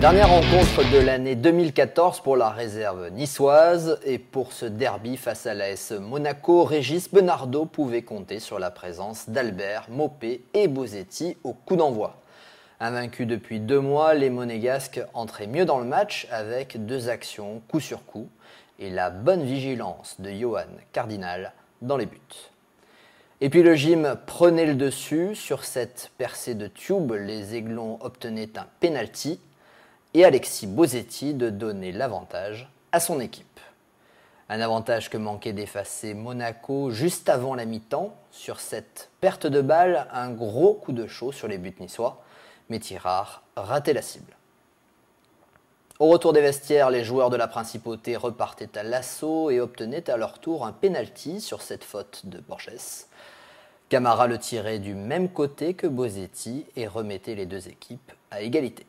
Dernière rencontre de l'année 2014 pour la réserve niçoise et pour ce derby face à l'AS Monaco, Régis Benardo pouvait compter sur la présence d'Albert, Maupay et Bosetti au coup d'envoi. Invaincus depuis 2 mois, les Monégasques entraient mieux dans le match avec 2 actions coup sur coup et la bonne vigilance de Johan Cardinal dans les buts. Et puis le gym prenait le dessus. Sur cette percée de tube, les Aiglons obtenaient un penalty et Alexis Bosetti de donner l'avantage à son équipe. Un avantage que manquait d'effacer Monaco juste avant la mi-temps. Sur cette perte de balle, un gros coup de chaud sur les buts niçois, mais Tirard ratait la cible. Au retour des vestiaires, les joueurs de la Principauté repartaient à l'assaut et obtenaient à leur tour un penalty sur cette faute de Borges. Camara le tirait du même côté que Bosetti et remettait les 2 équipes à égalité.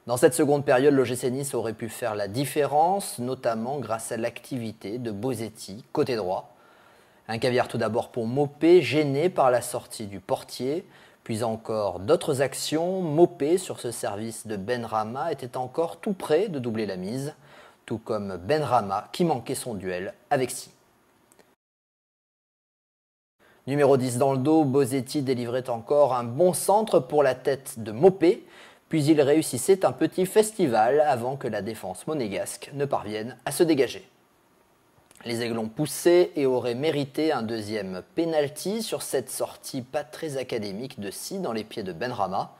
Dans cette seconde période, l'OGC Nice aurait pu faire la différence, notamment grâce à l'activité de Bosetti, côté droit. Un caviar tout d'abord pour Maupay, gêné par la sortie du portier, puis encore d'autres actions. Maupay, sur ce service de Benrahma, était encore tout près de doubler la mise, tout comme Benrahma qui manquait son duel avec Si. Numéro 10 dans le dos, Bosetti délivrait encore un bon centre pour la tête de Maupay, puis il réussissait un petit festival avant que la défense monégasque ne parvienne à se dégager. Les Aiglons poussaient et auraient mérité un deuxième penalty sur cette sortie pas très académique de Si dans les pieds de Benrahma.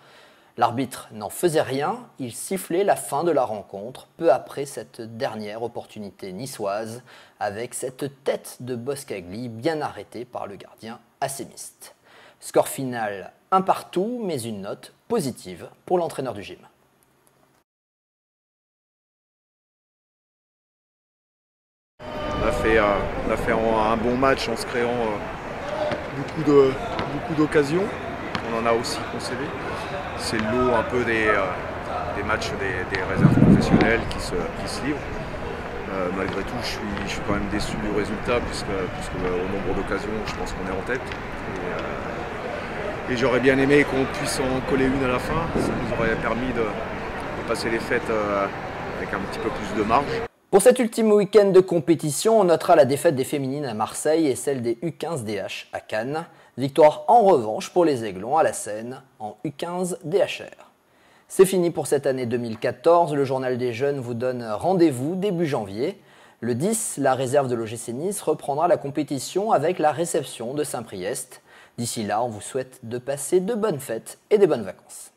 L'arbitre n'en faisait rien, il sifflait la fin de la rencontre peu après cette dernière opportunité niçoise avec cette tête de Boscagli bien arrêtée par le gardien assémiste. Score final 1-1, mais une note positive pour l'entraîneur du gym. On a fait un bon match en se créant beaucoup d'occasions. On en a aussi concédé. C'est le lot un peu des matchs des réserves professionnelles qui se livrent. Malgré tout, je suis quand même déçu du résultat puisque au nombre d'occasions, je pense qu'on est en tête. Et j'aurais bien aimé qu'on puisse en coller une à la fin. Ça nous aurait permis de passer les fêtes avec un petit peu plus de marge. Pour cet ultime week-end de compétition, on notera la défaite des féminines à Marseille et celle des U15 DH à Cannes. Victoire en revanche pour les Aiglons à la Seine en U15 DHR. C'est fini pour cette année 2014. Le journal des jeunes vous donne rendez-vous début janvier. Le 10, la réserve de l'OGC Nice reprendra la compétition avec la réception de Saint-Priest. D'ici là, on vous souhaite de passer de bonnes fêtes et des bonnes vacances.